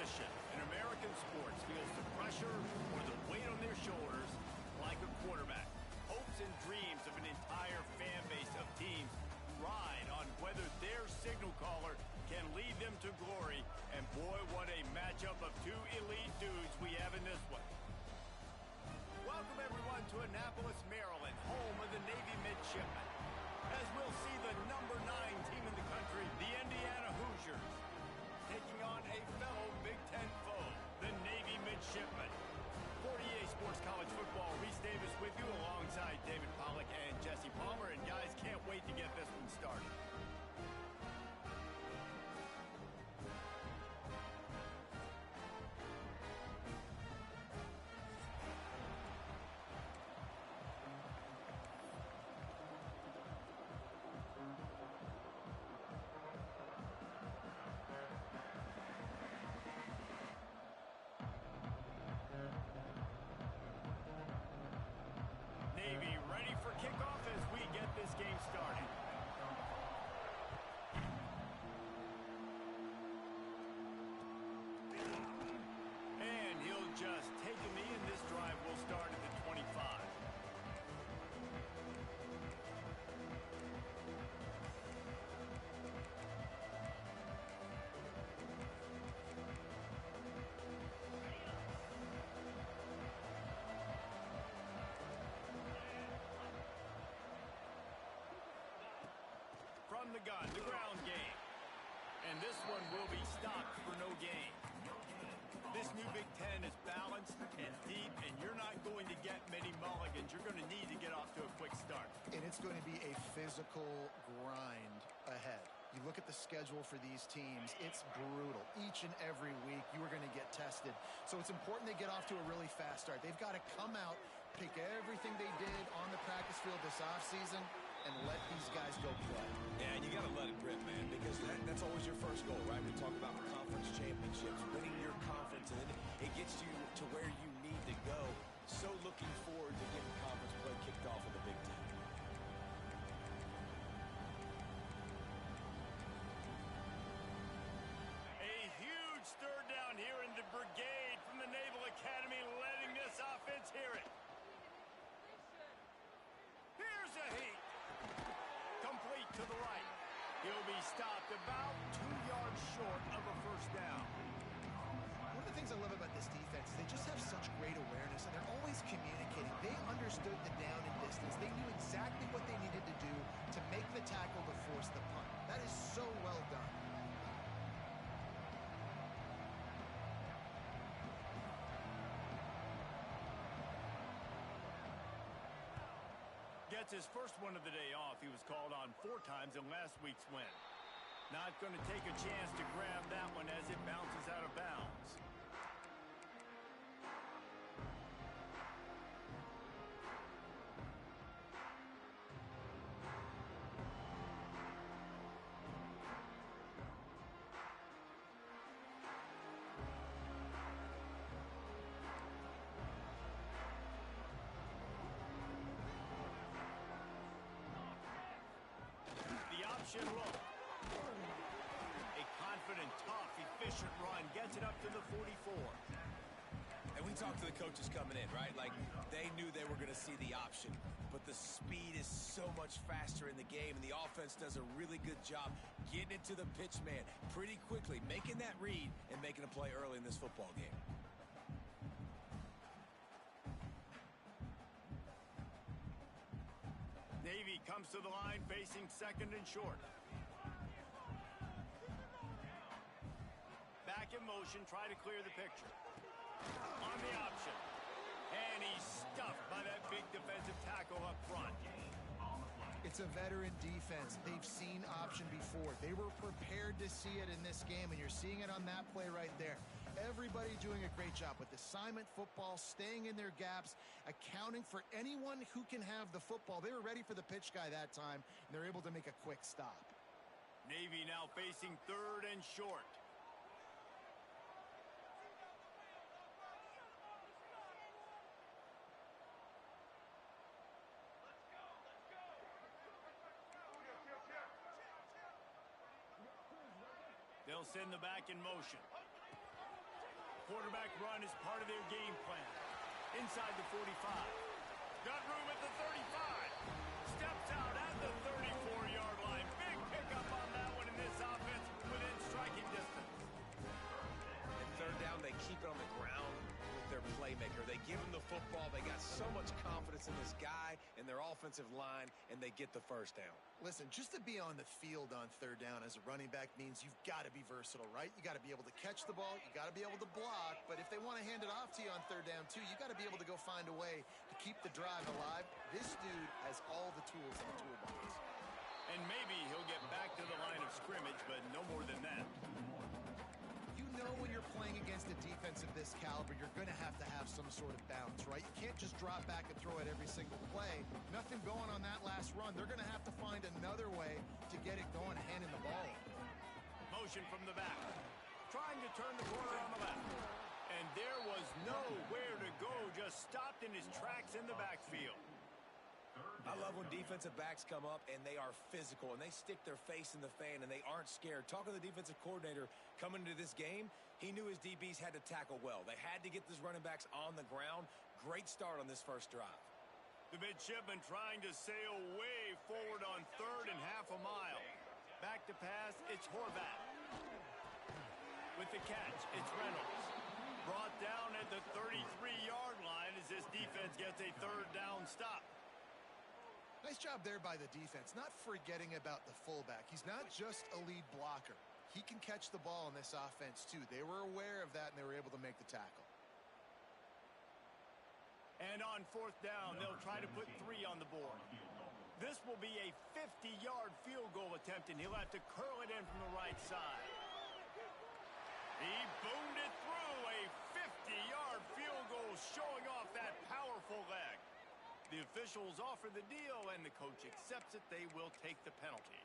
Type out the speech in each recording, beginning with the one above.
possession in American sports feels the pressure or the weight on their shoulders like a quarterback. Hopes and dreams of an entire fan base of teams ride on whether their signal caller can lead them to glory. And boy, what a matchup of two elite dudes we have in this one. Welcome everyone to Annapolis, Maryland, home of the Navy Midshipmen, as we'll see the number 9 team in the country, the Indiana Hoosiers, taking on a fellow Big Ten foe, the Navy Midshipmen. 48 Sports College Football, Reese Davis with you alongside David Pollack and Jesse Palmer. And guys, can't wait to get this one started. Navy ready for kickoff as we get this game started. And he'll just take a knee, and this drive will start at the 25. From the gun, the ground game. And this one will be stopped for no gain. This new Big Ten is balanced and deep, and you're not going to get many mulligans. You're going to need to get off to a quick start. And it's going to be a physical grind ahead. You look at the schedule for these teams, it's brutal. Each and every week, you are going to get tested. So it's important they get off to a really fast start. They've got to come out, pick everything they did on the practice field this offseason, and let these guys go play. Yeah, and you got to let it rip, man, because that's always your first goal, right? We talk about conference championships, winning your conference, and then it gets you to where you need to go. So looking forward to getting conference play kicked off with the Big Ten. A huge third down here in the brigade from the Naval Academy, letting this offense hear it. Here's a heat. Complete to the right. He'll be stopped about 2 yards short of a first down. One of the things I love about this defense is they just have such great awareness, and they're always communicating. They understood the down and distance. They knew exactly what they needed to do to make the tackle to force the punt. That is so well done. Gets his first one of the day off. He was called on 4 times in last week's win. Not going to take a chance to grab that one as it bounces out of bounds. The option look. A confident, tough, efficient run gets it up to the 44. And we talked to the coaches coming in, right? Like, they knew they were going to see the option. But the speed is so much faster in the game, and the offense does a really good job getting it to the pitch man pretty quickly, making that read and making a play early in this football game. Navy comes to the line facing second and short. Back in motion, try to clear the picture. On the option. And he's stuffed by that big defensive tackle up front. It's a veteran defense. They've seen option before. They were prepared to see it in this game, and you're seeing it on that play right there. Everybody doing a great job with assignment football, staying in their gaps, accounting for anyone who can have the football. They were ready for the pitch guy that time, and they're able to make a quick stop. Navy now facing third and short. They'll send the back in motion. Quarterback run is part of their game plan. Inside the 45. Got room at the 35. Steps out at the 34-yard line. Big pickup on that one in this offense within striking distance. And third down, they keep it on the ground with their playmaker. They give him the football. They got so much confidence in this guy and their offensive line, and they get the first down. Listen, just to be on the field on third down as a running back means you've got to be versatile, right? You got to be able to catch the ball. You got to be able to block. But if they want to hand it off to you on third down, too, you got to be able to go find a way to keep the drive alive. This dude has all the tools in the toolbox. And maybe he'll get back to the line of scrimmage, but no more than that. You know when you're playing against a defense of this caliber, you're going to have some sort of balance, right? You can't just drop back and throw it every single play. Nothing going on that last run. They're going to have to find another way to get it going, handing the ball. Motion from the back. Trying to turn the corner on the left. And there was nowhere to go. Just stopped in his tracks in the backfield. I love when defensive backs come up and they are physical and they stick their face in the fan and they aren't scared. Talking to the defensive coordinator coming into this game, he knew his DBs had to tackle well. They had to get these running backs on the ground. Great start on this first drive. The midshipman trying to sail way forward on third and half a mile. Back to pass, it's Horvath. With the catch, it's Reynolds. Brought down at the 33-yard line as this defense gets a third down stop. Nice job there by the defense, not forgetting about the fullback. He's not just a lead blocker. He can catch the ball in this offense, too. They were aware of that, and they were able to make the tackle. And on fourth down, they'll try to put 3 on the board. This will be a 50-yard field goal attempt, and he'll have to curl it in from the right side. He boomed it through, a 50-yard field goal showing off that powerful leg. The officials offer the deal, and the coach accepts it. They will take the penalty.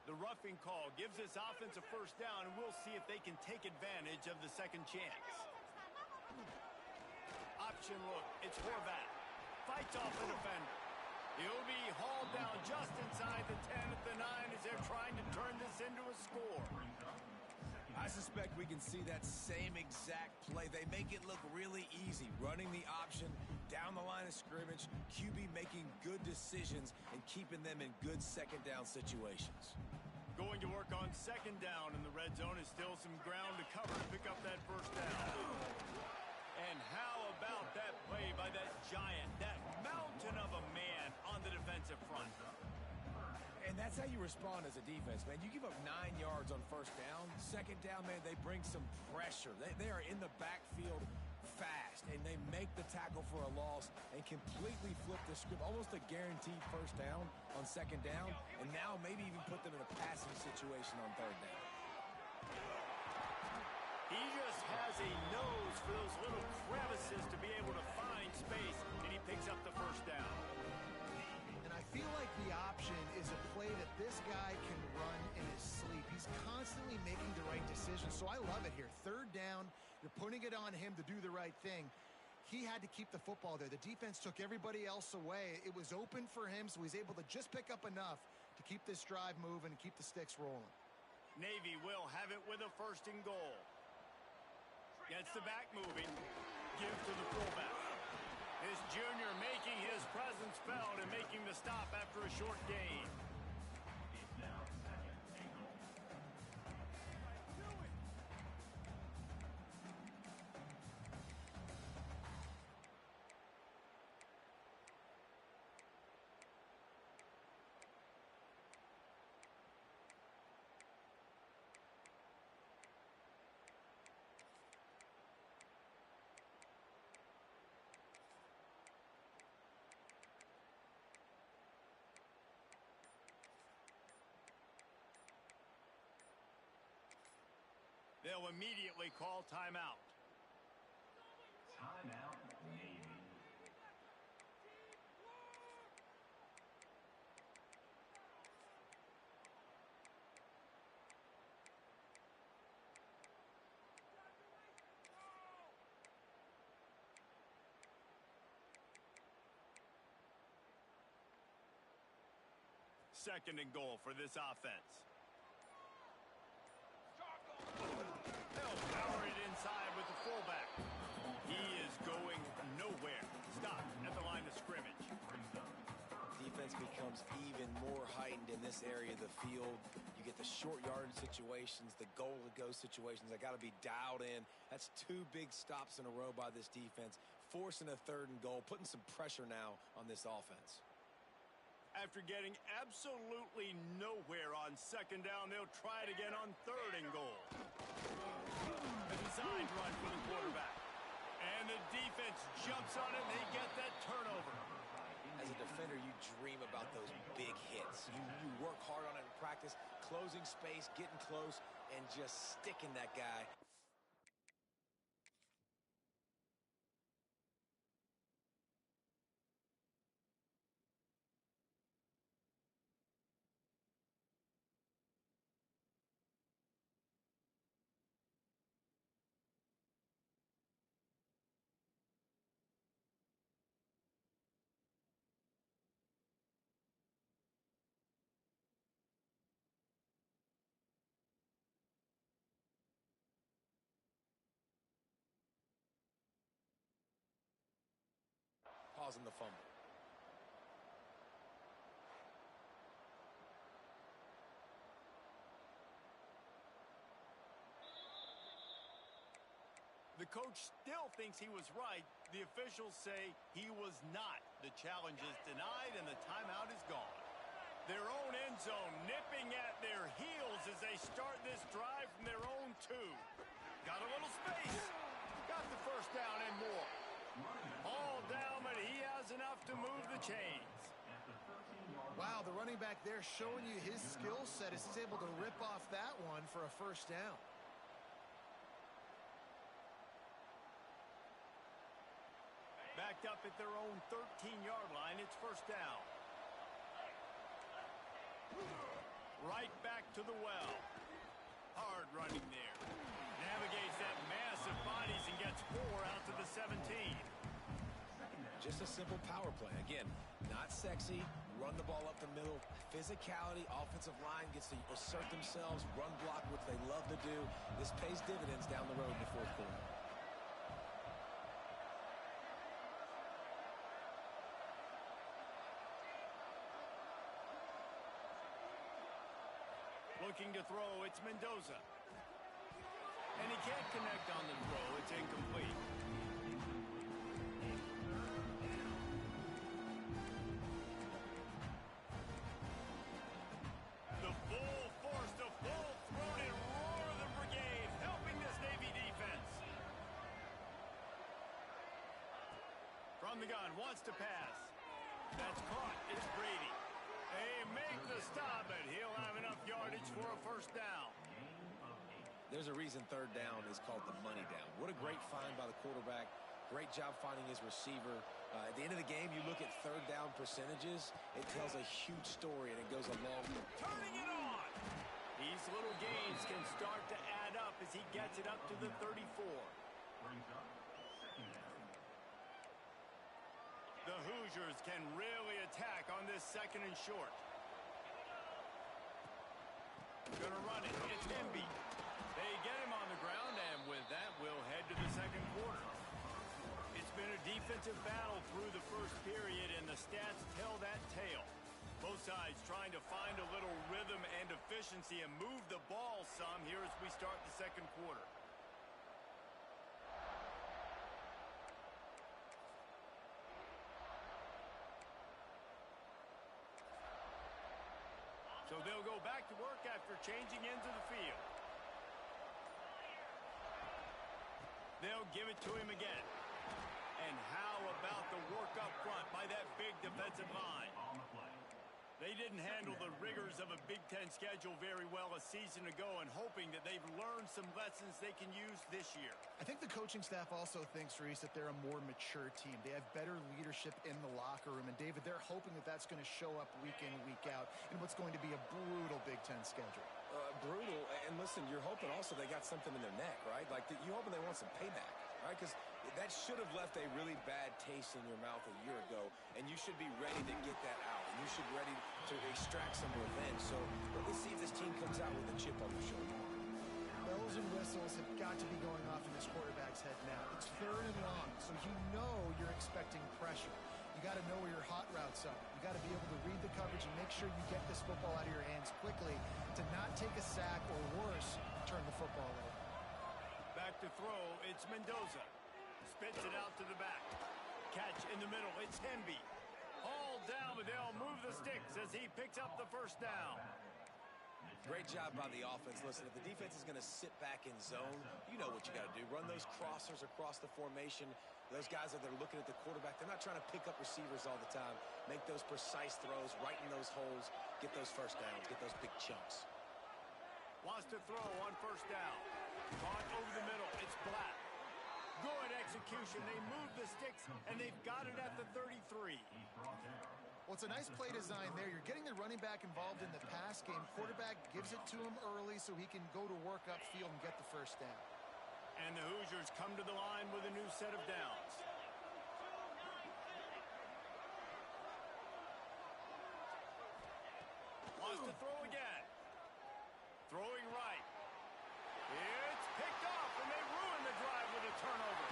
The roughing call gives this offense a first down, and we'll see if they can take advantage of the second chance. Option look. It's Horvath. Fights off the defender. He'll be hauled down just inside the 10 at the 9 as they're trying to turn this into a score. I suspect we can see that same exact play. They make it look really easy, running the option down the line of scrimmage, QB making good decisions and keeping them in good second down situations. Going to work on second down in the red zone is still some ground to cover to pick up that first down. And how about that play by that giant, that mountain of a man on the defensive front? And that's how you respond as a defense, man. You give up 9 yards on first down. Second down, man, they bring some pressure. They are in the backfield fast, and they make the tackle for a loss and completely flip the script. Almost a guaranteed first down on second down, and now maybe even put them in a passing situation on third down. He just has a nose for those little crevices to be able to find space, and he picks up the first down. I feel like the option is a play that this guy can run in his sleep. He's constantly making the right decisions, so I love it here. Third down, you're putting it on him to do the right thing. He had to keep the football there. The defense took everybody else away. It was open for him, so he's able to just pick up enough to keep this drive moving and keep the sticks rolling. Navy will have it with a first and goal. Gets the back moving. Give to the fullback. This junior making his presence felt and making the stop after a short gain. They'll immediately call timeout. Timeout, Navy. Second and goal for this offense. this area of the field. You get the short yardage situations, the goal-to-go situations. They got to be dialed in. That's 2 big stops in a row by this defense, forcing a 3rd and goal, putting some pressure now on this offense. After getting absolutely nowhere on 2nd down, they'll try it again on 3rd and goal. A designed run for the quarterback. And the defense jumps on it, and they get that turnover. As a defender, you dream about those big hits. You work hard on it in practice, closing space, getting close, and just sticking that guy. Causing the fumble. The coach still thinks he was right. The officials say he was not. The challenge is denied, and the timeout is gone. Their own end zone nipping at their heels as they start this drive from their own 2. Got a little space. Got the 1st down and more. All down, but he has enough to move the chains. Wow, the running back there showing you his skill set as he's able to rip off that one for a 1st down. Backed up at their own 13-yard line, it's 1st down. Right back to the well. Hard running there. Navigates that mass of bodies and gets 4 out to the 17. Just a simple power play. Again, not sexy. Run the ball up the middle. Physicality, offensive line gets to assert themselves, run block, which they love to do. This pays dividends down the road in the 4th quarter. Looking to throw, it's Mendoza. And he can't connect on the throw. It's incomplete. The full force, the full-throated roar of the brigade, helping this Navy defense. From the gun, wants to pass. That's caught. It's Brady. They make the stop, but he'll have enough yardage for a 1st down. There's a reason 3rd down is called the money down. What a great find by the quarterback. Great job finding his receiver. At the end of the game, you look at 3rd down percentages. It tells a huge story, and it goes a long way. Turning it on. These little gains can start to add up as he gets it up to the 34. The Hoosiers can really attack on this 2nd and short. Gonna run it. It's Embiid. They get him on the ground, and with that, we'll head to the 2nd quarter. It's been a defensive battle through the 1st period, and the stats tell that tale. Both sides trying to find a little rhythm and efficiency and move the ball some here as we start the 2nd quarter. So they'll go back to work after changing into the field. They'll give it to him again. And how about the work up front by that big defensive line? They didn't handle the rigors of a Big Ten schedule very well a season ago, and hoping that they've learned some lessons they can use this year. I think the coaching staff also thinks, Reese, that they're a more mature team. They have better leadership in the locker room. And, David, they're hoping that that's going to show up week in, week out in what's going to be a brutal Big Ten schedule. Brutal. And, listen, you're hoping also they got something in their neck, right? Like, you're hoping they want some payback, right? Because that should have left a really bad taste in your mouth a year ago, and you should be ready to get that out. And you should be ready to extract some revenge. So let's see if this team comes out with a chip on their shoulder. Bells and whistles have got to be going off in this quarterback's head now. It's 3rd and long, so you know you're expecting pressure. You got got to know where your hot routes are. You got to be able to read the coverage and make sure you get this football out of your hands quickly to not take a sack or worse, turn the football over. Back to throw, it's Mendoza. Spits it out to the back. Catch in the middle, it's Hemby. All down, but they'll move the sticks as he picks up the first down. Great job by the offense. Listen, if the defense is going to sit back in zone, you know what you got to do. Run those crossers across the formation. Those guys that are looking at the quarterback, they're not trying to pick up receivers all the time. Make those precise throws, right in those holes, get those first downs, get those big chunks. Wants to throw on first down. Caught over the middle. It's Black. Good execution. They move the sticks, and they've got it at the 33. Well, it's a nice play design there. You're getting the running back involved in the pass game. Quarterback gives it to him early so he can go to work upfield and get the first down. And the Hoosiers come to the line with a new set of downs. Wants to throw again. Throwing right. It's picked off, and they ruin the drive with a turnover.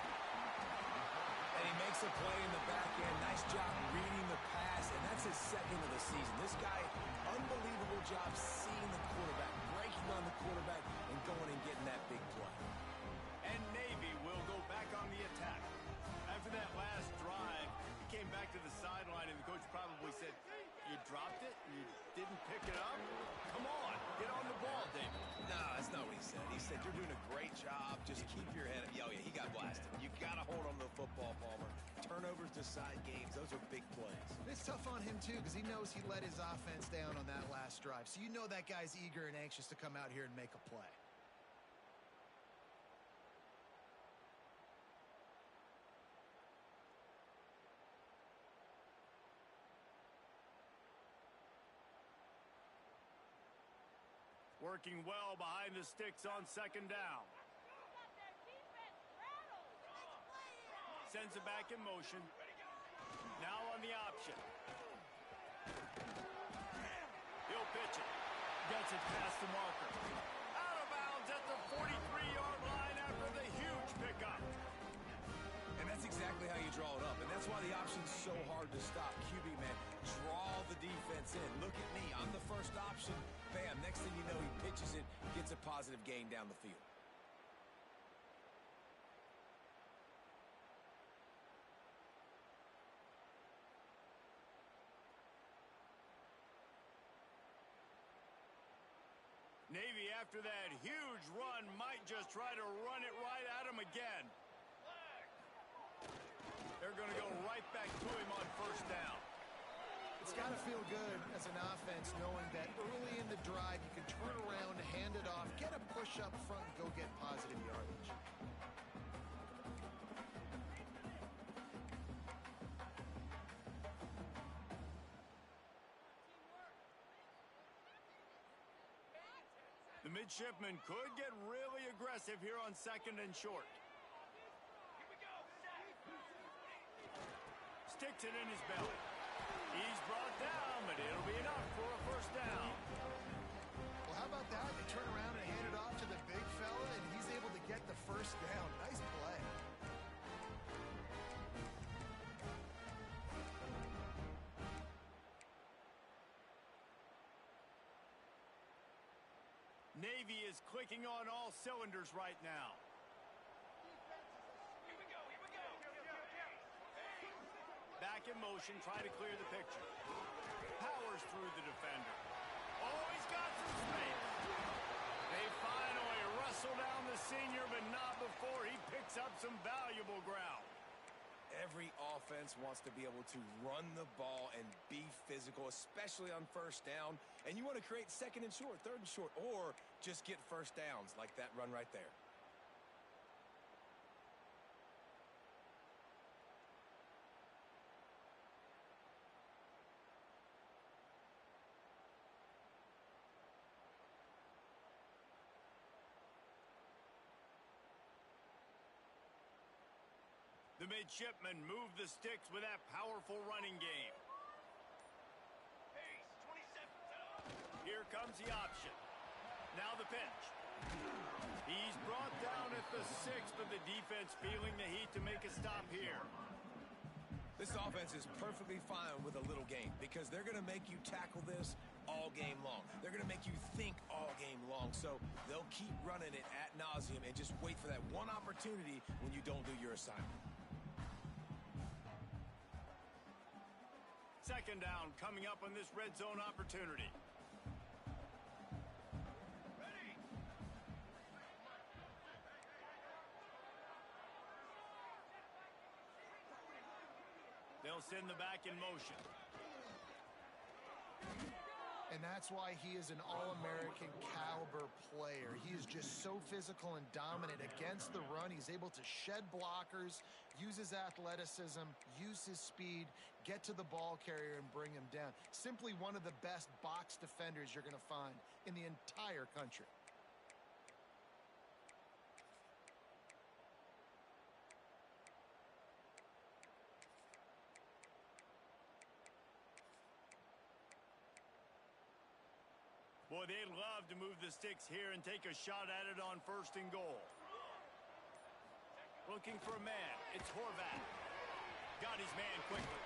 And he makes a play in the back end. Nice job reading the pass, and that's his second of the season. This guy, unbelievable job seeing the quarterback, breaking on the quarterback, and going and getting that big play. And Navy will go back on the attack. After that last drive, he came back to the sideline, and the coach probably said, "You dropped it? You didn't pick it up? Come on, get on the ball, David." No, that's not what he said. He said, "You're doing a great job. Just keep your head up." Oh, yeah, he got blasted. You got to hold on to the football, Palmer. Turnovers decide games. Those are big plays. It's tough on him, too, because he knows he let his offense down on that last drive. So you know that guy's eager and anxious to come out here and make a play. Working well behind the sticks on second down. Sends it back in motion. Now on the option. He'll pitch it. Gets it past the marker. Out of bounds at the 43-yard line after the huge pickup. And that's exactly how you draw it up. And that's why the option's so hard to stop. QB, man, draw the defense in. Look at me. I'm the first option. Bam. Next thing you know, he pitches it, gets a positive gain down the field. Navy, after that huge run, might just try to run it right at him again. They're going to go right back to him on first down. It's got to feel good as an offense knowing that early in the drive you can turn around, hand it off, get a push up front, and go get positive yardage. The midshipman could get really aggressive here on second and short. Sticks it in his belly. He's brought down, but it'll be enough for a first down. Well, how about that? They turn around and hand it off to the big fella, and he's able to get the first down. Nice play. Navy is clicking on all cylinders right now. Back in motion, try to clear the picture. Powers through the defender. Oh, he's got some space. They finally wrestle down the senior, but not before he picks up some valuable ground. Every offense wants to be able to run the ball and be physical, especially on first down. And you want to create second and short, third and short, or just get first downs like that run right there. The midshipmen move the sticks with that powerful running game. Here comes the option. Now the pitch. He's brought down at the 6, but the defense feeling the heat to make a stop here. This offense offense is perfectly fine with a little game because they're going to make you tackle this all game long. They're going to make you think all game long. So they'll keep running it ad nauseum and just wait for that one opportunity when you don't do your assignment. Second down coming up on this red zone opportunity. They'll send the back in motion. And that's why he is an All-American caliber player. He is just so physical and dominant against the run. He's able to shed blockers, use his athleticism, use his speed, get to the ball carrier and bring him down. Simply one of the best box defenders you're going to find in the entire country. Boy, they'd love to move the sticks here and take a shot at it on 1st and goal. Looking for a man. It's Horvath. Got his man quickly.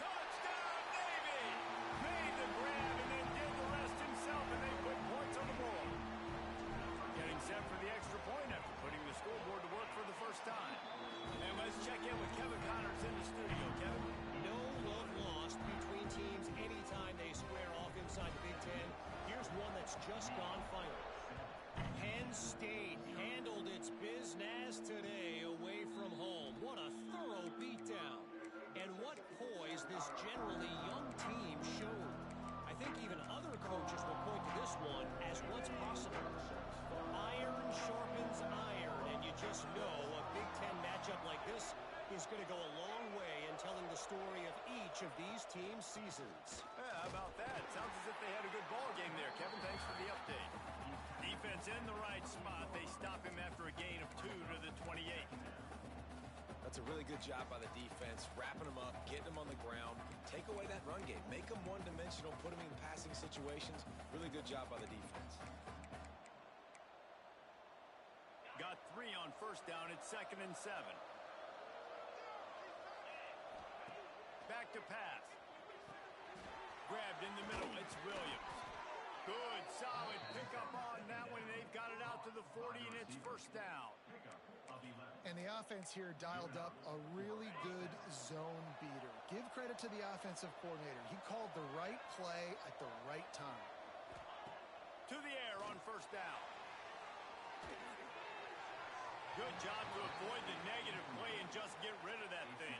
Touchdown, Navy! Made the grab and then did the rest himself, and they put points on the board. Getting set for the extra point after putting the scoreboard to work for the first time. And let's check in with Kevin Connors in the studio. Kevin? No love lost between teams anytime they square off inside the Big Ten. Here's one that's just gone final. Penn State handled its business today away from home. What a thorough beatdown. And what poise this generally young team showed. I think even other coaches will point to this one as what's possible. Iron sharpens iron, and you just know a Big Ten matchup like this is going to go a long way in telling the story of each of these teams' seasons. Yeah, how about that? Sounds as if they had a good ball game there. Kevin, thanks for the update. Defense in the right spot. They stop him after a gain of 2 to the 28. That's a really good job by the defense, wrapping them up, getting them on the ground, take away that run game, make them one-dimensional, put them in passing situations. Really good job by the defense. Got 3 on 1st down. It's 2nd and 7. Back to pass. Grabbed in the middle. It's Williams. Good, solid pickup on that one. They've got it out to the 40, and it's 1st down. And the offense here dialed up a really good zone beater. Give credit to the offensive coordinator. He called the right play at the right time. To the air on 1st down. Good job to avoid the negative play and just get rid of that thing.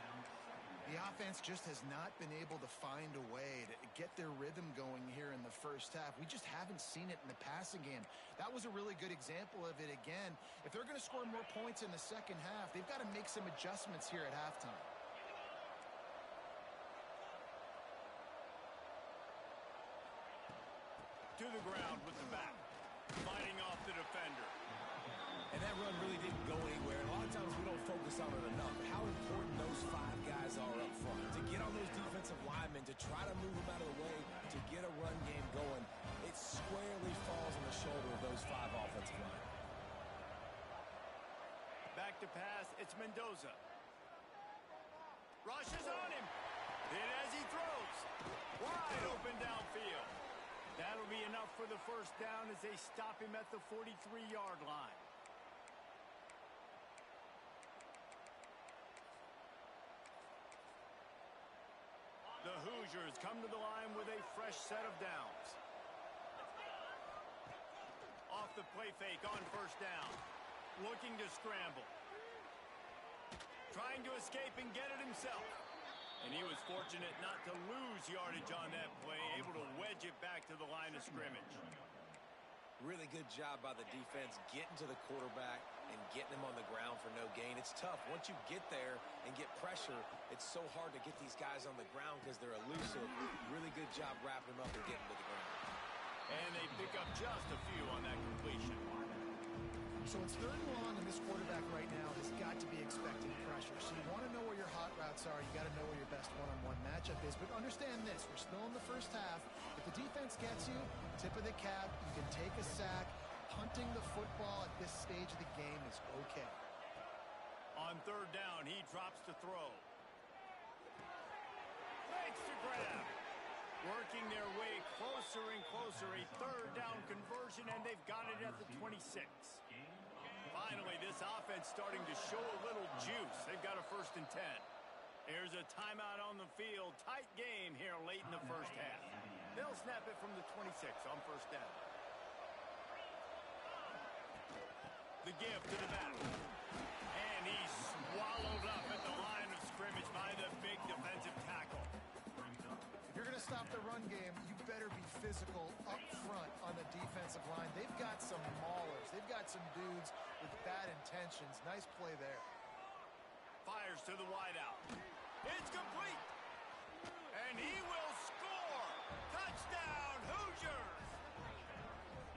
The offense just has not been able to find a way to get their rhythm going here in the first half. We just haven't seen it in the passing game. That was a really good example of it again. If they're going to score more points in the second half, they've got to make some adjustments here at halftime. To the ground with the back. Fighting off the defender. And that run really didn't go anywhere. A lot of times we don't focus on it enough. How important those 5 guys are up front. To get on those defensive linemen, to try to move them out of the way, to get a run game going, it squarely falls on the shoulder of those 5 offensive linemen. Back to pass, it's Mendoza. Rushes on him. Hit as he throws. Wide open downfield. That'll be enough for the 1st down as they stop him at the 43-yard line. The Hoosiers come to the line with a fresh set of downs. Off the play fake on 1st down. Looking to scramble. Trying to escape and get it himself. And he was fortunate not to lose yardage on that play, able to wedge it back to the line of scrimmage. Really good job by the defense getting to the quarterback and getting him on the ground for no gain. It's tough. Once you get there and get pressure, it's so hard to get these guys on the ground because they're elusive. Really good job wrapping them up and getting to the ground. And they pick up just a few on that completion. So it's 3rd and long, and this quarterback right now has got to be expecting pressure. So you want to know where your hot routes are. You got to know where your best one-on-one matchup is. But understand this, we're still in the first half. If the defense gets you, tip of the cap, you can take a sack. Punting the football at this stage of the game is okay. On 3rd down, he drops to throw. makes the grab. Working their way closer and closer. A third down conversion, and they've got it at the 26. Finally, this offense starting to show a little juice. They've got a 1st and 10. Here's a timeout on the field. Tight game here late in the first half. They'll snap it from the 26 on 1st down. The give to the back. And he's swallowed up at the line of scrimmage by the big defensive tackle. If you're going to stop the run game, you better be physical up front on the defensive line. They've got some maulers. They've got some dudes with bad intentions. Nice play there. Fires to the wideout. It's complete. And he will score. Touchdown, Hoosiers.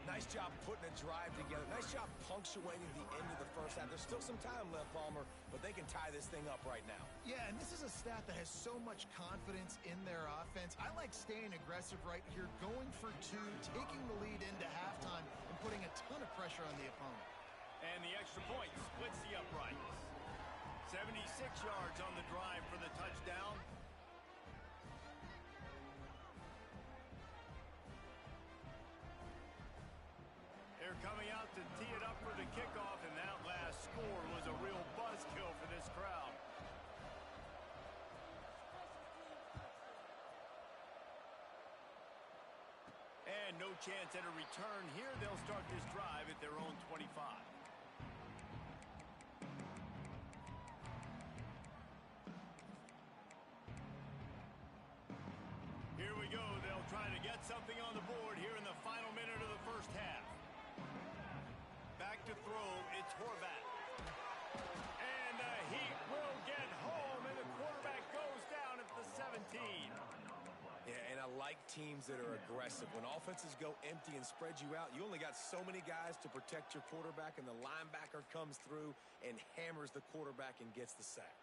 Nice job putting a drive together. Nice job punctuating the end of the first half. There's still some time left, Palmer, but they can tie this thing up right now. Yeah, and this is a staff that has so much confidence in their offense. I like staying aggressive right here, going for 2, taking the lead into halftime, and putting a ton of pressure on the opponent. And the extra point splits the uprights. 76 yards on the drive for the touchdown. They're coming out to tee it up for the kickoff, and that last score was a real buzzkill for this crowd. And no chance at a return here. They'll start this drive at their own 25. Here we go. They'll try to get something on the board here in the final minute of the first half. Back to throw, it's Horvath. And the Heat will get home, and the quarterback goes down at the 17. Yeah, and I like teams that are aggressive. When offenses go empty and spread you out, you only got so many guys to protect your quarterback, and the linebacker comes through and hammers the quarterback and gets the sack.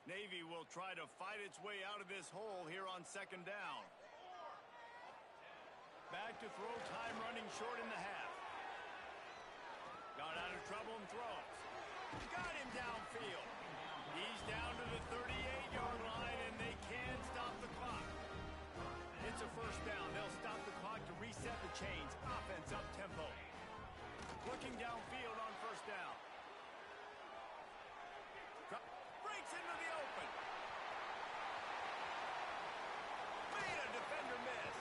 Navy will try to fight its way out of this hole here on 2nd down. Back to throw, time running short in the half. Got out of trouble and throws. Got him downfield. He's down to the 38-yard line, and they can stop the clock. It's a 1st down. They'll stop the clock to reset the chains. Offense up tempo. Looking downfield on 1st down. Breaks into the open. Made a defender miss.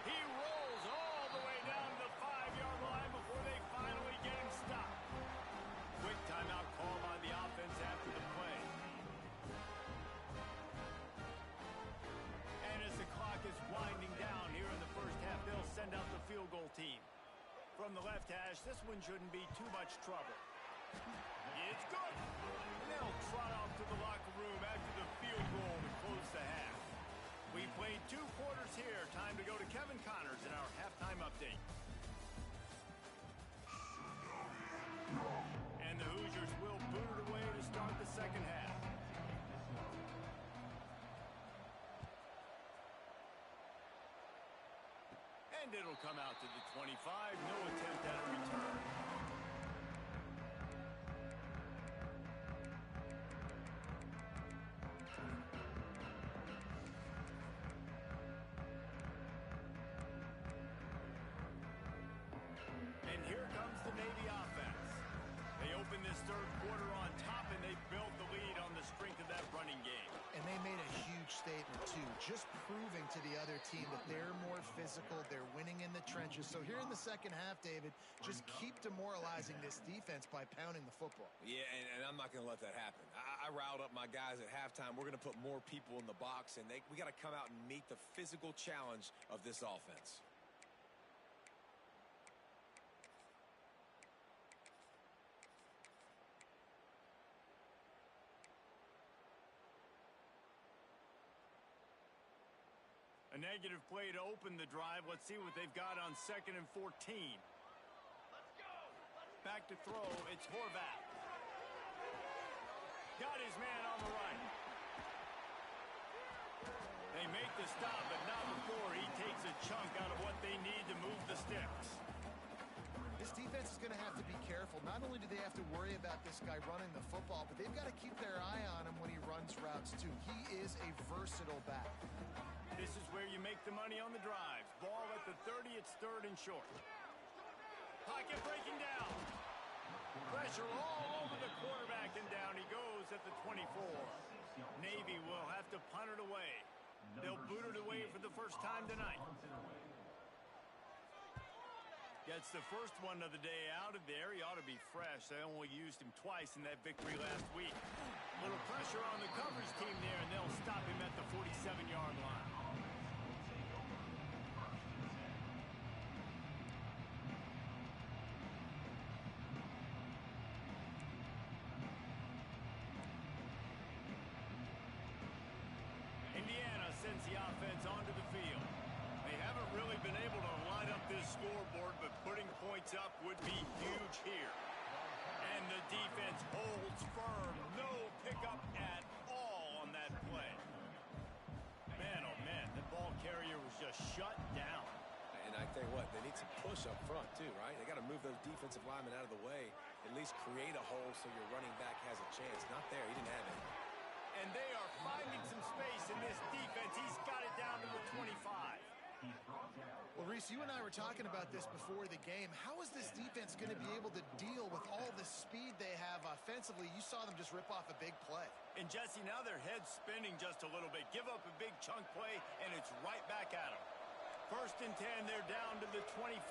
He rolls all the way down to the 5-yard line before they finally get him stopped. Quick timeout call by the offense after the play. And as the clock is winding down here in the first half, they'll send out the field goal team. From the left hash, this one shouldn't be too much trouble. It's good. And they'll trot off to the locker room after the field goal to close the half. We played 2 quarters here. Time to go to Kevin Connors in our halftime update. And the Hoosiers will boot it away to start the 2nd half. And it'll come out to the 25. No attempt at a return. And here comes the Navy offense. They open this 3rd quarter on top, and they built the lead on the strength of that running game. And they made a huge statement, too, just proving to the other team that they're more physical, they're winning in the trenches. So here in the 2nd half, David, just keep demoralizing this defense by pounding the football. Yeah, and I'm not going to let that happen. I riled up my guys at halftime. We're going to put more people in the box, and we got to come out and meet the physical challenge of this offense. A negative play to open the drive. Let's see what they've got on 2nd and 14. Back to throw. It's Horvath. Got his man on the right. They make the stop, but not before he takes a chunk out of what they need to move the sticks. This defense is going to have to be careful. Not only do they have to worry about this guy running the football, but they've got to keep their eye on him when he runs routes too. He is a versatile back. This is where you make the money on the drives. Ball at the 30, it's third and short. Pocket breaking down. Pressure all over the quarterback, and down he goes at the 24. Navy will have to punt it away. They'll boot it away for the first time tonight. Gets the first one of the day out of there. He ought to be fresh. They only used him twice in that victory last week. Little pressure on the coverage team there, and they'll stop him at the 47-yard line. Indiana sends the offense onto the field. They haven't really been able to line up this scoreboard, but putting points up would be huge here. And the defense holds firm. No pickup at all on that play. Man, oh man, the ball carrier was just shut down. And I tell you what, they need some push up front too, right? They got to move those defensive linemen out of the way, at least create a hole so your running back has a chance. Not there. He didn't have it. And they are finding some space in this defense. He's got it down to the 25. Well, Reese, you and I were talking about this before the game. How is this defense going to be able to deal with all the speed they have offensively? You saw them just rip off a big play. And Jesse, now their head's spinning just a little bit. Give up a big chunk play, and it's right back at them. First and 10, they're down to the 25.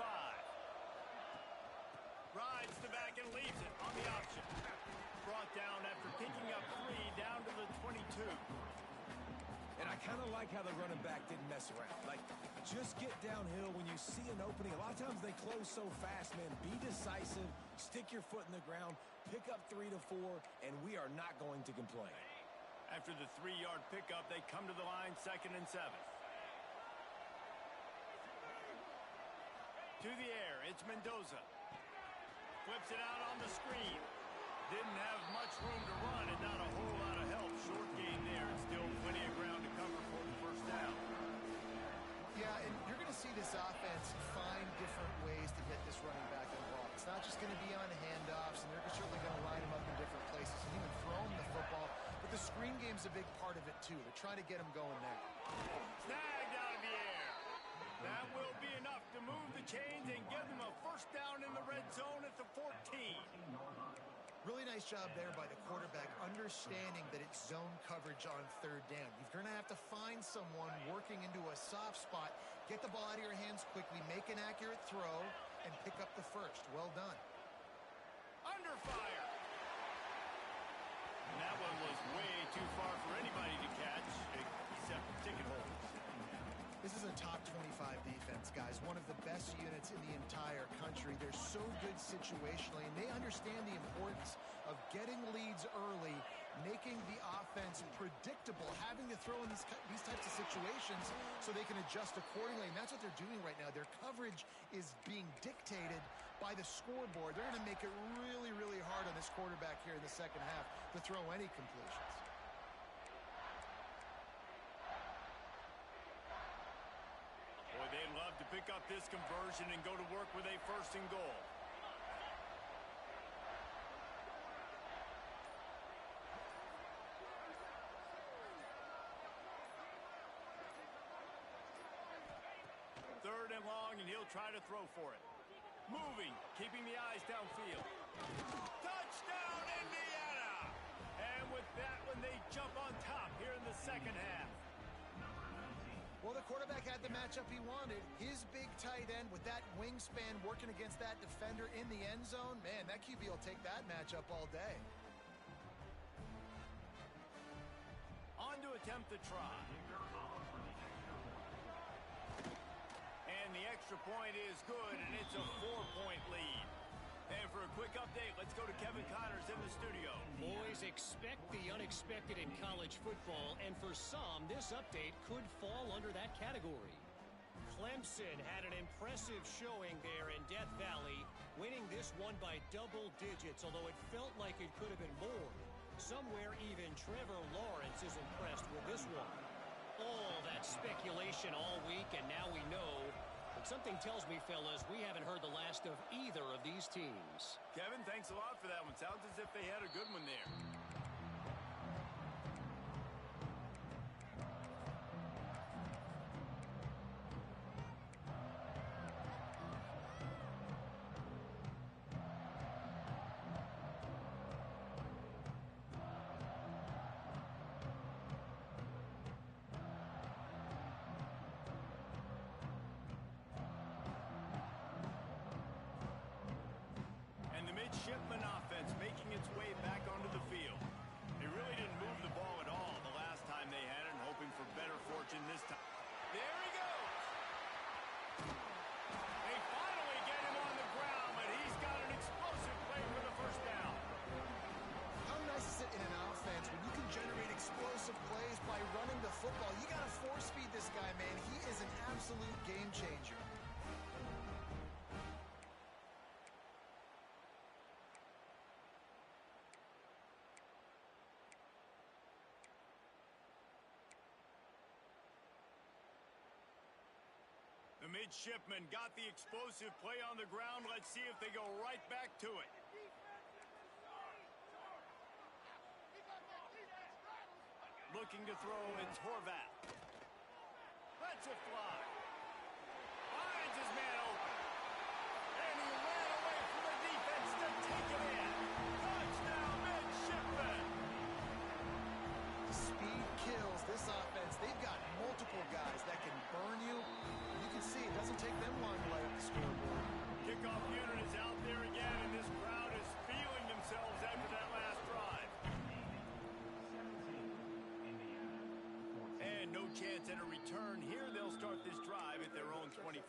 Rides the back and leaves it on the option. Brought down after picking up 3, down to the 22. And I kind of like how the running back didn't mess around. Like, just get downhill when you see an opening. A lot of times they close so fast, man. Be decisive, stick your foot in the ground, pick up 3 to 4, and we are not going to complain. After the 3-yard pickup, they come to the line, 2nd and 7. To the air, it's Mendoza. Flips it out on the screen. Didn't have much room to run and not a whole lot of help. Short gain there and still plenty of ground to cover for the first down. Yeah, and you're going to see this offense find different ways to get this running back involved. It's not just going to be on handoffs, and they're certainly going to line him up in different places and even throw him the football. But the screen game's a big part of it, too. They're trying to get him going there. Snagged out of the air. That will be enough to move the chains and give them a first down in the red zone at the 14. Really nice job there by the quarterback, understanding that it's zone coverage on 3rd down. You're going to have to find someone working into a soft spot, get the ball out of your hands quickly, make an accurate throw, and pick up the first. Well done. Under fire. And that one was way too far for anybody to catch, except ticket holders. This is a top 25 defense, guys. One of the best units in the entire country. They're so good situationally, and they understand the importance of getting leads early, making the offense predictable, having to throw in these types of situations so they can adjust accordingly. And that's what they're doing right now. Their coverage is being dictated by the scoreboard. They're going to make it really, really hard on this quarterback here in the second half to throw any completions. They'd love to pick up this conversion and go to work with a 1st and goal. Third and long, and he'll try to throw for it. Moving, keeping the eyes downfield. Touchdown, Indiana! And with that one, they jump on top here in the second half. Well, the quarterback had the matchup he wanted. His big tight end with that wingspan working against that defender in the end zone. Man, that QB will take that matchup all day. On to attempt the try. And the extra point is good, and it's a 4-point lead. And for a quick update, let's go to Kevin Connors in the studio. Boys, expect the unexpected in college football, and for some, this update could fall under that category. Clemson had an impressive showing there in Death Valley, winning this one by double digits, although it felt like it could have been more. Somewhere even Trevor Lawrence is impressed with this one. All that speculation all week, and now we know Something tells me, fellas, we haven't heard the last of either of these teams. Kevin, thanks a lot for that one. Sounds as if they had a good one there. Midshipman offense making its way back onto the field. They really didn't move the ball at all the last time they had it, and hoping for better fortune this time. There he goes. They finally get him on the ground, but he's got an explosive play for the first down. How nice is it in an offense when you can generate explosive plays by running the football? You got to force feed this guy, man. He is an absolute game changer. The midshipmen got the explosive play on the ground. Let's see if they go right back to it. Looking to throw, it's Horvath. Lets it fly. Finds his man open. And he ran away from the defense to take it in. Touchdown, midshipmen. Speed kills this offense. They've got multiple guys that can burn you. You can see it doesn't take them long to light up the scoreboard. Kickoff unit is out there again, and this crowd is feeling themselves after that last drive. And no chance at a return here. They'll start this drive at their own 25.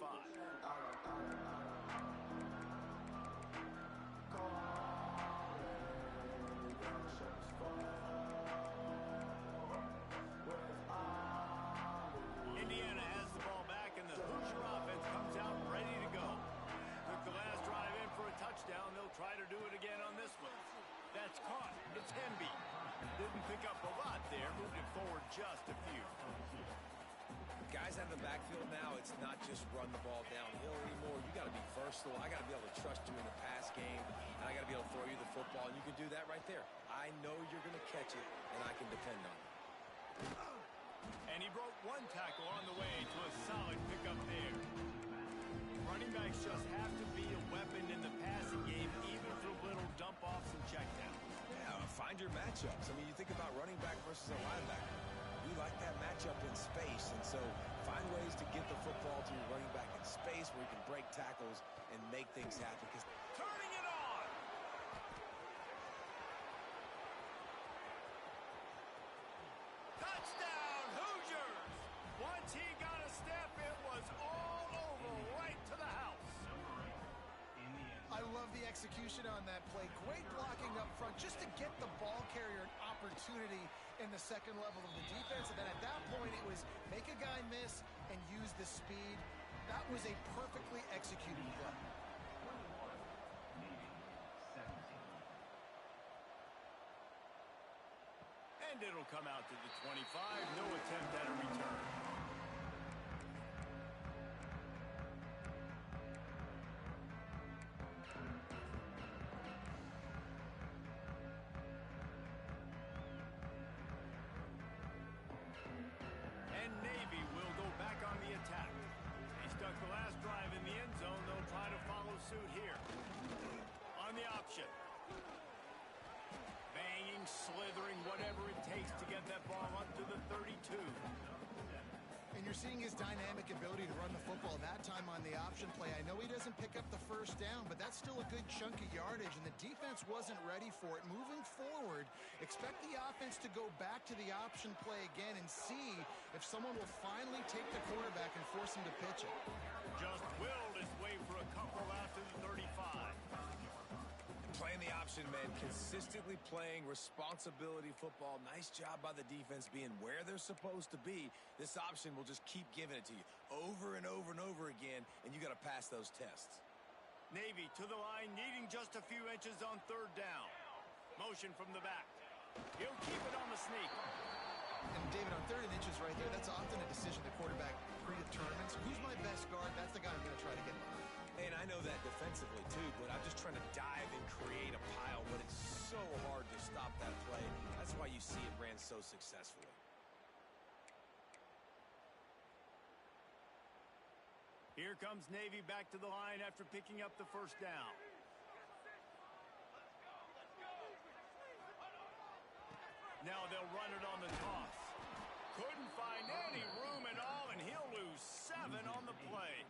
Indiana has the ball back, and the Hoosier offense comes out ready to go. Took the last drive in for a touchdown. They'll try to do it again on this one. That's caught. It's Hemby. Didn't pick up a lot there. Moved it forward just a few. Guys out of the backfield now, it's not just run the ball downhill anymore. You got to be versatile. I got to be able to trust you in the pass game, and I got to be able to throw you the football, and you can do that right there. I know you're going to catch it, and I can depend on it. And he broke one tackle on the way to a solid pickup there. Running backs just have to be a weapon in the passing game, even for little dump-offs and checkdowns. Yeah, find your matchups. I mean, you think about running back versus a linebacker. We like that matchup in space, and so find ways to get the football to your running back in space where you can break tackles and make things happen. Because turning it on! Touchdown, Hoosiers! Once he got a step, it was all over, right to the house. I love the execution on that play. Great blocking up front just to get the ball carrier an opportunity in the second level of the defense. And then at that point, it was make a guy miss and use the speed. That was a perfectly executed play. And it'll come out to the 25. No attempt at a return. And Navy will go back on the attack. They stuck the last drive in the end zone. They'll try to follow suit here. On the option. Banging, slithering, whatever it takes to get that ball up to the 32. And you're seeing his dynamic ability to run the football that time on the option play. I know he doesn't pick up the first down, but that's still a good chunk of yardage, and the defense wasn't ready for it. Moving forward, expect the offense to go back to the option play again and see if someone will finally take the quarterback and force him to pitch it. Just willed his way for a couple out to the 35. playing the option, man, consistently playing responsibility football. Nice job by the defense being where they're supposed to be. This option will just keep giving it to you over and over and over again, and you got to pass those tests. Navy to the line, needing just a few inches on third down. Motion from the back. He'll keep it on the sneak. And David, on 3rd and inches right there, that's often a decision the quarterback predetermines. Who's my best guard? That's the guy I'm going to try to get behind. And I know that defensively, too, but I'm just trying to dive and create a pile, but it's so hard to stop that play. That's why you see it ran so successfully. Here comes Navy back to the line after picking up the first down. Now they'll run it on the toss. Couldn't find any room at all, and he'll lose 7 on the play.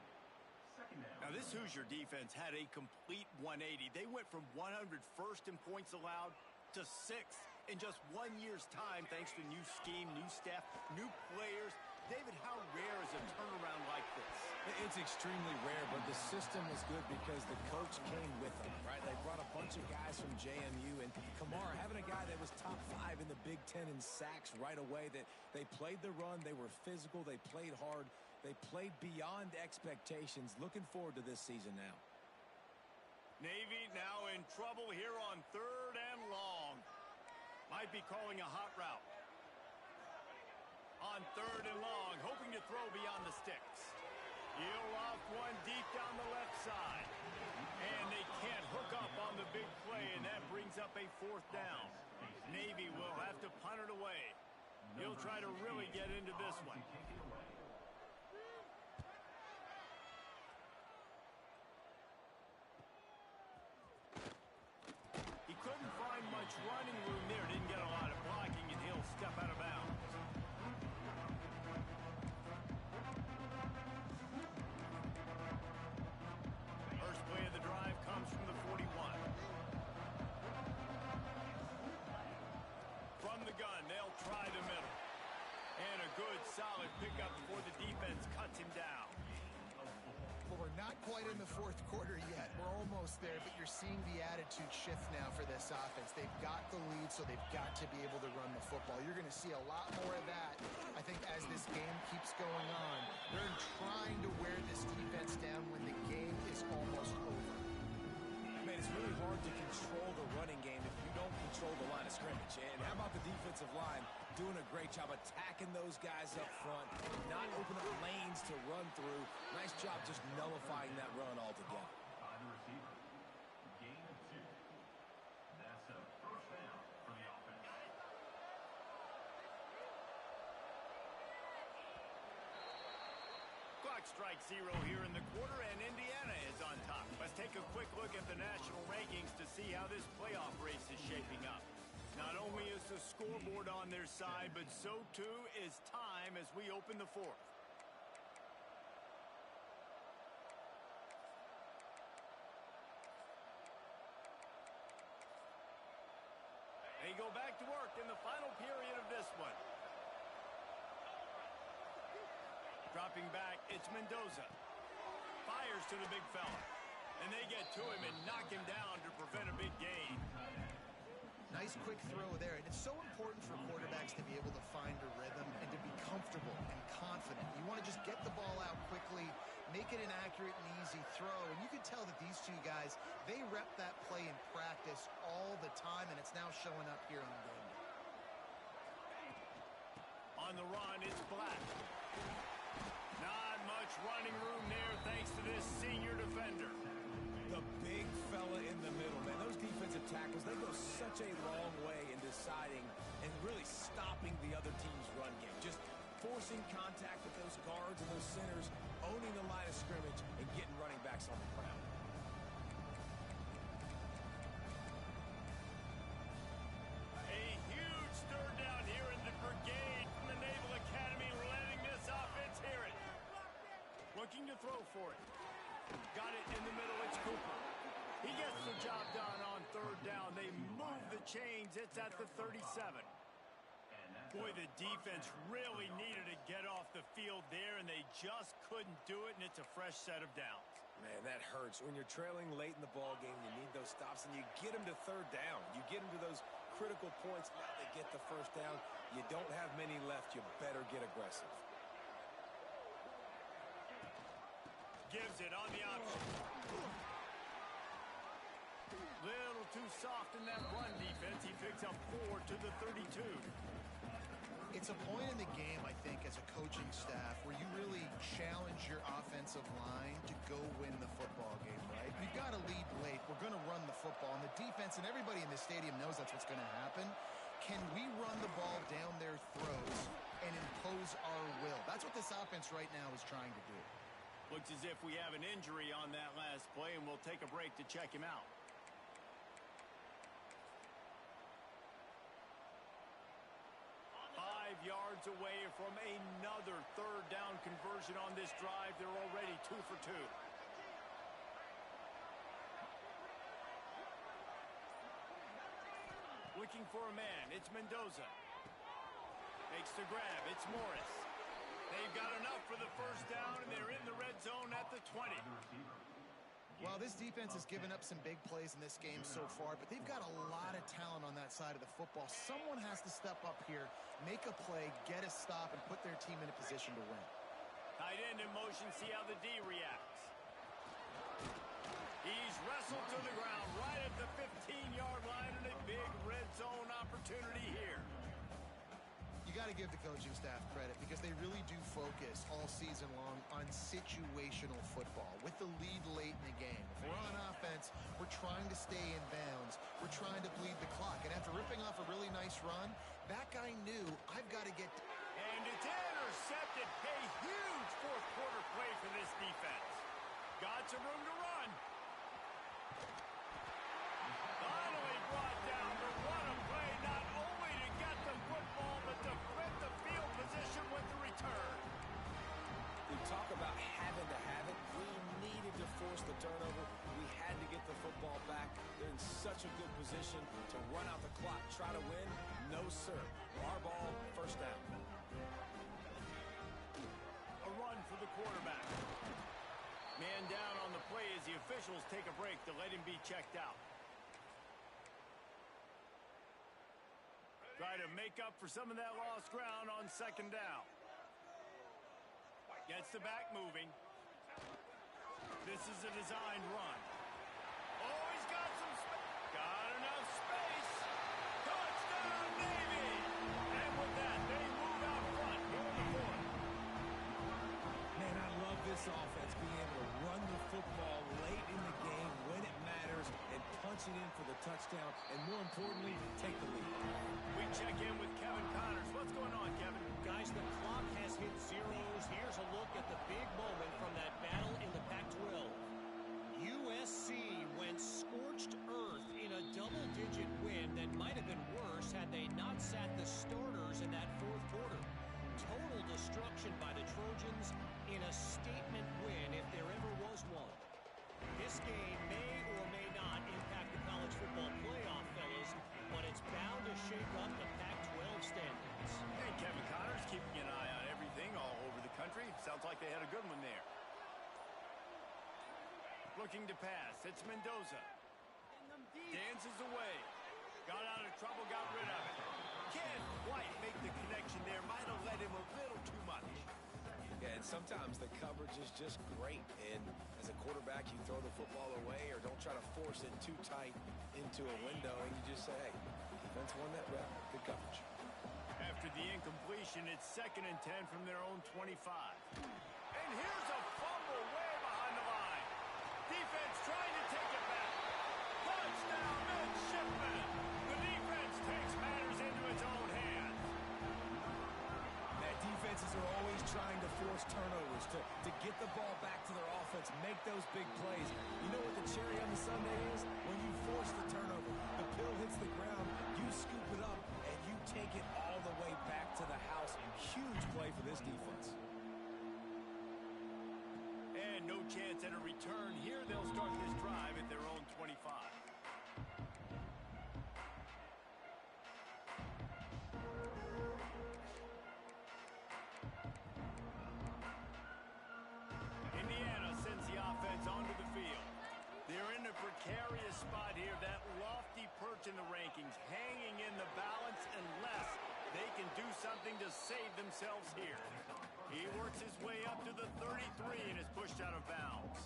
Now this Hoosier defense had a complete 180. They went from 101st in points allowed to 6th in just 1 year's time, thanks to new scheme, new staff, new players. David, how rare is a turnaround like this? It's extremely rare, but the system is good because the coach came with them, right? They brought a bunch of guys from JMU, and Kamara, having a guy that was top 5 in the Big Ten in sacks right away, that they played the run, they were physical, they played hard, they played beyond expectations. Looking forward to this season now. Navy now in trouble here on 3rd and long. Might be calling a hot route. On 3rd and long, hoping to throw beyond the sticks. He'll off one deep down the left side. And they can't hook up on the big play, and that brings up a 4th down. Navy will have to punt it away. He'll try to really get into this one. He couldn't find much running room there. Didn't get a lot of blocking, and he'll step out of bounds. First play of the drive comes from the 41. From the gun, they'll try the middle. And a good, solid pickup before the defense cuts him down. Well, we're not quite in the 4th quarter yet. We're almost there, but you're seeing the attitude shift now for this offense. They've got the lead, so they've got to be able to run the football. You're going to see a lot more of that, I think, as this game keeps going on. They're trying to wear this defense down when the game is almost over. Man, it's really hard to control the running game if you don't control the line of scrimmage. And how about the defensive line doing a great job attacking those guys up front, not opening up lanes to run through. Nice job just nullifying that run altogether. By the receiver. Gain of 2. That's a 1st down for the offense. Clock strikes 0 here in the quarter, and Indiana is on top. Let's take a quick look at the national rankings to see how this playoff race is shaping up. Not only is the scoreboard on their side, but so too is time as we open the 4th. They go back to work in the final period of this one. Dropping back, it's Mendoza. Fires to the big fella. And they get to him and knock him down to prevent a big gain. Nice quick throw there, and it's so important for quarterbacks to be able to find a rhythm and to be comfortable and confident. You want to just get the ball out quickly, make it an accurate and easy throw, and you can tell that these two guys, they rep that play in practice all the time, and it's now showing up here on game day. On the run, it's Black. Not much running room there thanks to this senior defender. The big fella in the middle, man. Those defensive tackles, they go such a long way in deciding and really stopping the other team's run game. Just forcing contact with those guards and those centers, owning the line of scrimmage, and getting running backs on the ground. A huge 3rd down here in the brigade from the Naval Academy, letting this offense hear it. Looking to throw for it. Got it in the middle, it's Cooper. He gets the job done on 3rd down. They move the chains. It's at the 37. Boy, the defense really needed to get off the field there, and they just couldn't do it, and it's a fresh set of downs. Man, that hurts. When you're trailing late in the ball game, you need those stops, and you get them to 3rd down. You get them to those critical points. Now they get the 1st down. You don't have many left. You better get aggressive. Gives it on the option. Little too soft in that run defense. He picks up 4 to the 32. It's a point in the game, I think, as a coaching staff where you really challenge your offensive line to go win the football game, right? We've got to lead late. We're going to run the football. And the defense and everybody in the stadium knows that's what's going to happen. Can we run the ball down their throats and impose our will? That's what this offense right now is trying to do. Looks as if we have an injury on that last play, and we'll take a break to check him out. Yards away from another third down conversion on this drive. They're already 2 for 2. Looking for a man. It's Mendoza. Makes the grab. It's Morris. They've got enough for the first down, and they're in the red zone at the 20. Well, this defense has given up some big plays in this game so far, but they've got a lot of talent on that side of the football. Someone has to step up here, make a play, get a stop, and put their team in a position to win. Tight end in motion, see how the D reacts. He's wrestled to the ground right at the 15-yard line, and a big red zone opportunity here. You got to give the coaching staff credit because they really do focus all season long on situational football with the lead late in the game. If we're on offense, we're trying to stay in bounds. We're trying to bleed the clock. And after ripping off a really nice run, that guy knew, I've got to get... And it's intercepted. A huge fourth quarter play for this defense. Got some room to run. Finally brought down to run a play, not only to get the football, but to flip the field position with the return. We talk about having to have it. We needed to force the turnover. We had to get the football back. They're in such a good position to run out the clock, try to win. No, sir. Our ball, first down. A run for the quarterback. Man down on the play as the officials take a break to let him be checked out. Try to make up for some of that lost ground on second down. Gets the back moving. This is a designed run. Oh, he's got some space. Got enough space. Touchdown, Navy! And with that, they move out front here in the fourth. Man, I love this offense being able to run the football late in the game when it matters and punch it in for the touchdown, and more importantly, take the lead. We check in with Kevin Connors. What's going on, Kevin? Guys, the clock has hit zeros. Here's a look at the big moment from that battle in the Pac-12. USC went scorched earth in a double-digit win that might have been worse had they not sat the starters in that fourth quarter. Total destruction by the Trojans in a statement win if there ever was one. This game may or may not impact the college football playoff, fellas, but it's bound to shake up the Pac-12 standings. Hey, Kevin Connors keeping an eye on everything all over the country. Sounds like they had a good one there. Looking to pass. It's Mendoza. Dances away. Got out of trouble, got rid of it. Can't quite make the connection there. Might have led him a little too much. Yeah, and sometimes the coverage is just great. And as a quarterback, you throw the football away or don't try to force it too tight into a window, and you just say, hey, defense won that rep. Good coverage. After the incompletion, it's 2nd and 10 from their own 25. And here's a fumble way behind the line. Defense trying to take it back. Touchdown, midshipman. The defense takes matters into its own hands. That defenses are always trying to force turnovers, to get the ball back to their offense, make those big plays. You know what the cherry on the sundae is? When you force the turnover, the pill hits the ground, you scoop it up, and you take it all the way back to the house. Huge play for this defense. And no chance at a return. Here they'll start this drive at their own 25. Indiana sends the offense onto the field. They're in a precarious spot here. That lofty perch in the rankings, hanging in the balance unless they can do something to save themselves here. He works his way up to the 33 and is pushed out of bounds.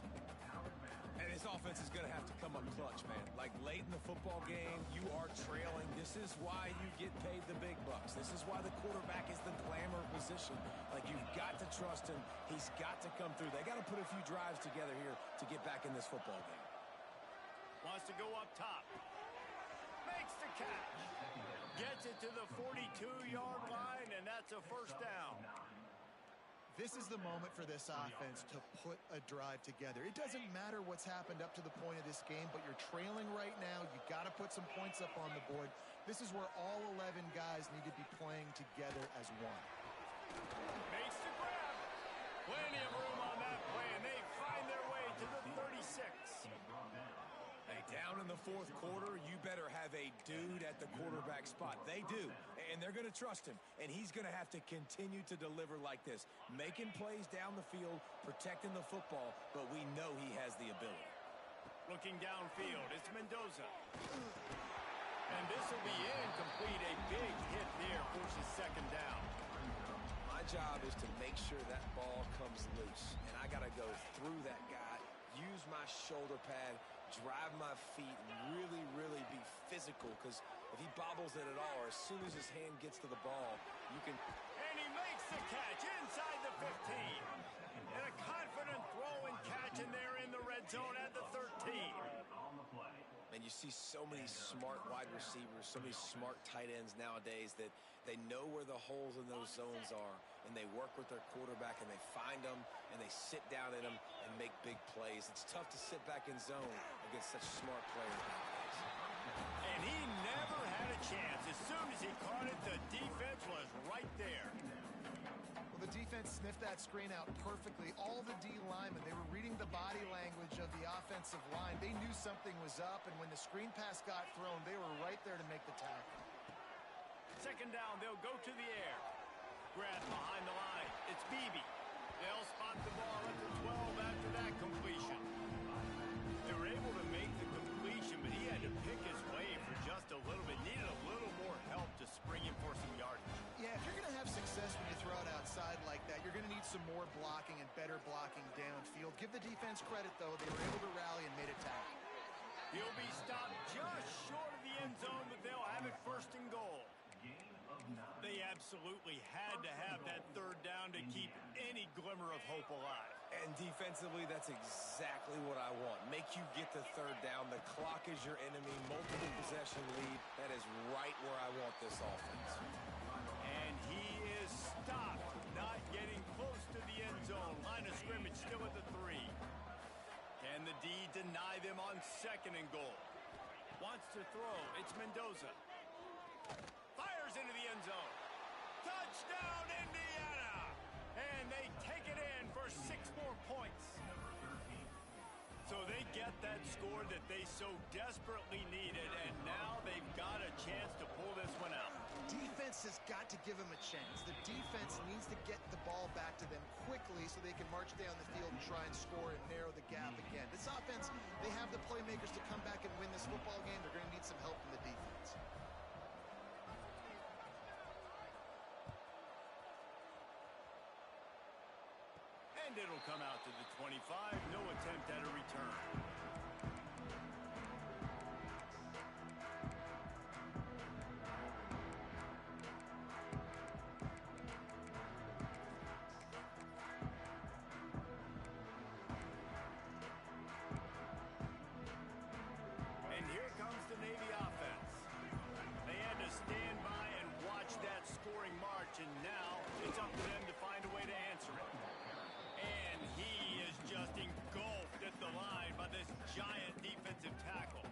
And This offense is going to have to come up clutch, man. Like late in the football game, you are trailing. This is why you get paid the big bucks. This is why the quarterback is the glamour position. Like, you've got to trust him. He's got to come through. They got to put a few drives together here to get back in this football game. Wants to go up top. Makes the catch. Gets it to the 42-yard line, and that's a first down. This is the moment for this offense to put a drive together. It doesn't matter what's happened up to the point of this game, but you're trailing right now. You got to put some points up on the board. This is where all 11 guys need to be playing together as one. Makes the grab. Plenty of room on that play, and they find their way to the 36. Hey, down in the fourth quarter, you better have a dude at the quarterback spot. They do, and they're going to trust him, and he's going to have to continue to deliver like this, making plays down the field, protecting the football, but we know he has the ability. Looking downfield, it's Mendoza. And this will be incomplete. A big hit there forces second down. My job is to make sure that ball comes loose, and I got to go through that guy, use my shoulder pad, drive my feet, and really be physical, because if he bobbles it at all, or as soon as his hand gets to the ball, you can... And he makes the catch inside the 15. And a confident throw and catch, and they're in the red zone at the 13. And you see so many smart wide receivers, so many smart tight ends nowadays that they know where the holes in those zones are, and they work with their quarterback, and they find them, and they sit down in them and make big plays. It's tough to sit back in zone against such smart players nowadays. And he never had a chance. As soon as he caught it, the defense was right there. Well, the defense sniffed that screen out perfectly. All the D linemen, they were reading the body language of the offensive line. They knew something was up, and when the screen pass got thrown, they were right there to make the tackle. Second down, they'll go to the air. Grab behind the line. It's Beebe. They'll spot the ball at the 12 after that completion. They were able to make the completion, but he had to pick his way for just a little bit. Needed a little more help to spring him for some yardage. Yeah, if you're going to have success when you throw it outside like that, you're going to need some more blocking and better blocking downfield. Give the defense credit, though. They were able to rally and made a tackle. He'll be stopped just short of the end zone, but they'll have it first and goal. They absolutely had to have that third down to keep any glimmer of hope alive. And defensively, that's exactly what I want. Make you get the third down. The clock is your enemy. Multiple possession lead. That is right where I want this offense. And he is stopped, not getting close to the end zone. Line of scrimmage still at the 3. Can the D deny them on second and goal? Wants to throw. It's Mendoza. Fires into the end zone. Touchdown, Indiana! And they take it in for 6 more points. So they get that score that they so desperately needed, and now they've got a chance to pull this one out. Defense has got to give them a chance. The defense needs to get the ball back to them quickly so they can march down the field and try and score and narrow the gap again. This offense, they have the playmakers to come back and win this football game. They're going to need some help from the defense. And it'll come out to the 25. No attempt at a return. And here comes the Navy offense. They had to stand by and watch that scoring march, and now it's up to them to find a way to answer it. And he is just engulfed at the line by this giant defensive tackle.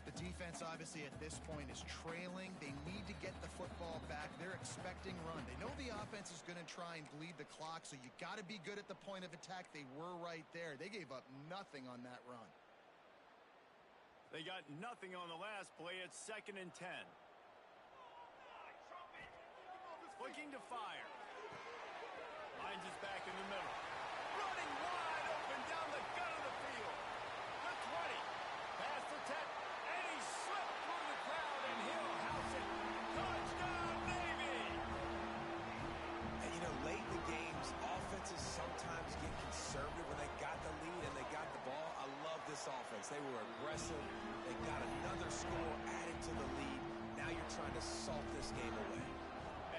The defense, obviously, at this point is trailing. They need to get the football back. They're expecting run. They know the offense is going to try and bleed the clock, so you got to be good at the point of attack. They were right there. They gave up nothing on that run. They got nothing on the last play. It's 2nd and 10. Looking to fire. Finds his back in the middle. Running wide open down the gut of the field. The 20. Past the 10. And he slipped through the crowd, and he'll house it. Touchdown, Navy! And, you know, late in the games, offenses sometimes get conservative when they got the lead and they got the ball. I love aggressive. They got another score added to the lead. Now you're trying to salt this game away.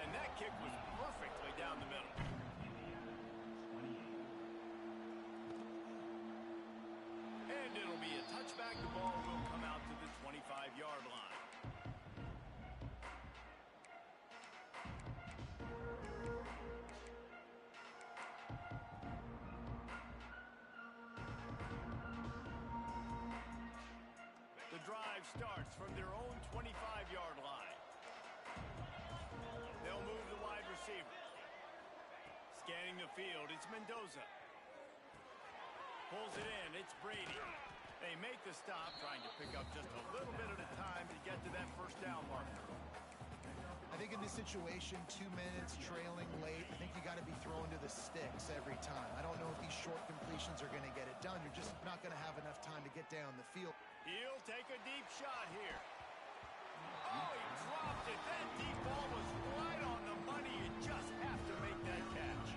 And that kick was perfectly down the middle. And it'll be a touchback. The ball will come out to the 25-yard line. The drive starts from their own 25-yard line. They'll move the wide receiver. Scanning the field, it's Mendoza. Pulls it in, it's Brady. They make the stop, trying to pick up just a little bit at a time to get to that first down marker. I think in this situation, 2 minutes trailing late, I think you got to be thrown to the sticks every time. I don't know if these short completions are going to get it done. You're just not going to have enough time to get down the field. He'll take a deep shot here. Oh, he dropped it. That deep ball was right on the money. You just have to make that catch.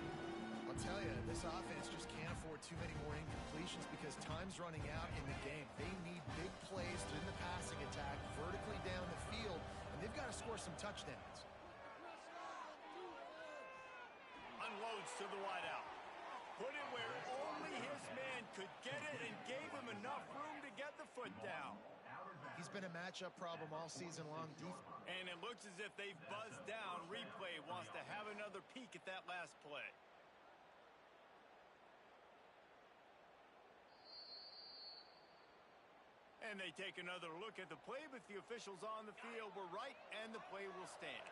I'll tell you, this offense just can't afford too many more incompletions because time's running out in the game. They need big plays in the passing attack, vertically down the field, and they've got to score some touchdowns. Unloads to the wideout. Put it where only his man could get it and gave him enough room to get the foot down. He's been a matchup problem all season long. And it looks as if they've buzzed down. Replay wants to have another peek at that last play. And they take another look at the play, but the officials on the field were right, and the play will stand.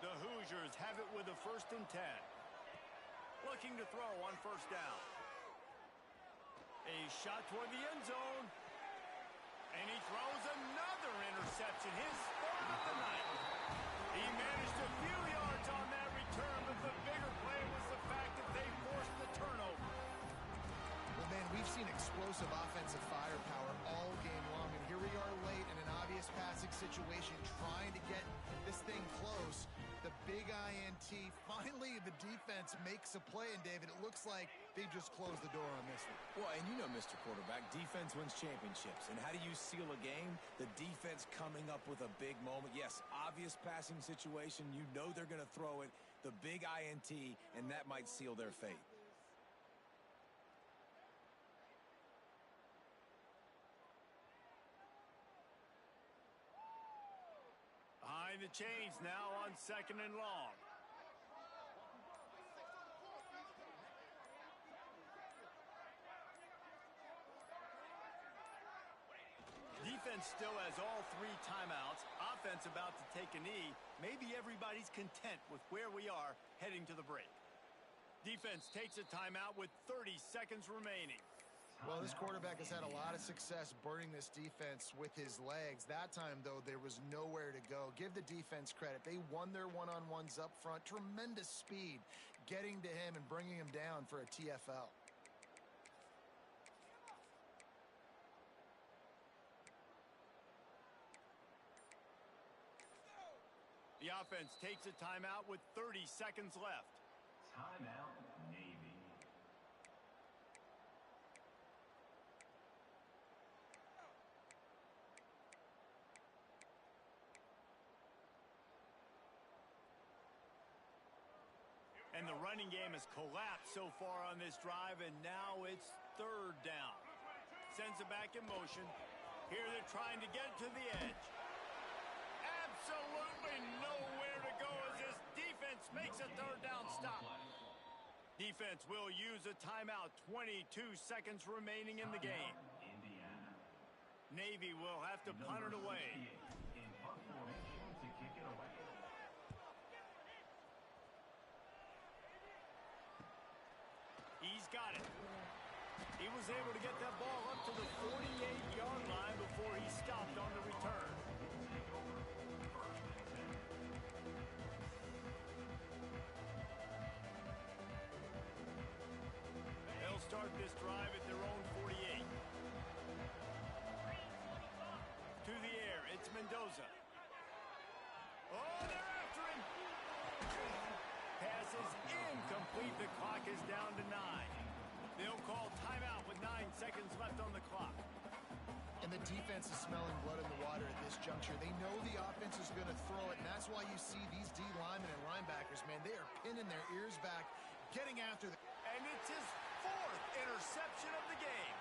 The Hoosiers have it with a 1st and 10. Looking to throw on first down. A shot toward the end zone. And he throws another interception, his 3rd of the night. He managed a few yards on that return, but the bigger play was the fact that they forced the turnover. Well, man, we've seen explosive offensive firepower all game long, and here we are late in an obvious passing situation trying to get this thing close. The big INT, finally the defense makes a play, and David, it looks like they've just closed the door on this one. Well, and you know, Mr. Quarterback, defense wins championships. And how do you seal a game? The defense coming up with a big moment. Yes, obvious passing situation. You know they're going to throw it. The big INT, and that might seal their fate. Behind the chains now on 2nd and long. Defense still has all 3 timeouts. Offense about to take a knee. Maybe everybody's content with where we are heading to the break. Defense takes a timeout with 30 seconds remaining. Well, this quarterback has had a lot of success burning this defense with his legs. That time, though, there was nowhere to go. Give the defense credit. They won their one-on-ones up front. Tremendous speed getting to him and bringing him down for a TFL. The offense takes a timeout with 30 seconds left. Timeout, Navy. And the running game has collapsed so far on this drive, and now it's 3rd down. Sends it back in motion. Here they're trying to get to the edge. Absolutely nowhere to go as this defense makes a 3rd down stop. Defense will use a timeout. 22 seconds remaining in the game. Indiana. Navy will have to punt it away. In punt formation to kick it away. He's got it. He was able to get that ball up to the 48-yard line before he stopped on the return. They'll start this drive at their own 48. To the air, it's Mendoza. Oh, they're after him. Pass is incomplete. The clock is down to 9. They'll call timeout with 9 seconds left on the clock. And the defense is smelling blood in the water at this juncture. They know the offense is going to throw it, and that's why you see these D linemen and linebackers, man, they are pinning their ears back, getting after the... And it's his 4th interception of the game.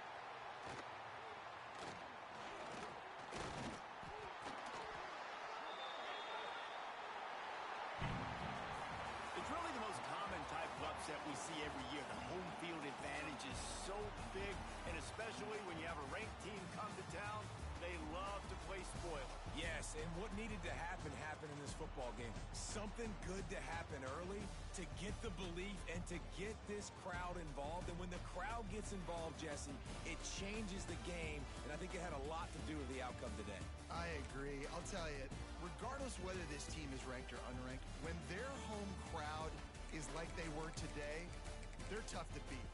It's really the most common type of upset we see every year. The home field advantage is so big, and especially when you have a ranked team come to town, they love to play spoiler. Yes, and what needed to happen happened in this football game. Something good to happen early to get the belief and to get this crowd involved. And when the crowd gets involved, Jesse, it changes the game, and I think it had a lot to do with the outcome today. I agree. I'll tell you, regardless whether this team is ranked or unranked, when their home crowd is like they were today, they're tough to beat,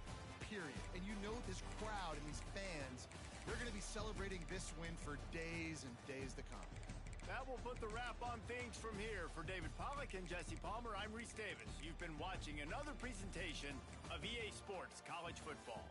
period. And you know this crowd and these fans, they're going to be celebrating this win for days and days to come. That will put the wrap on things from here. For David Pollack and Jesse Palmer, I'm Reese Davis. You've been watching another presentation of EA Sports College Football.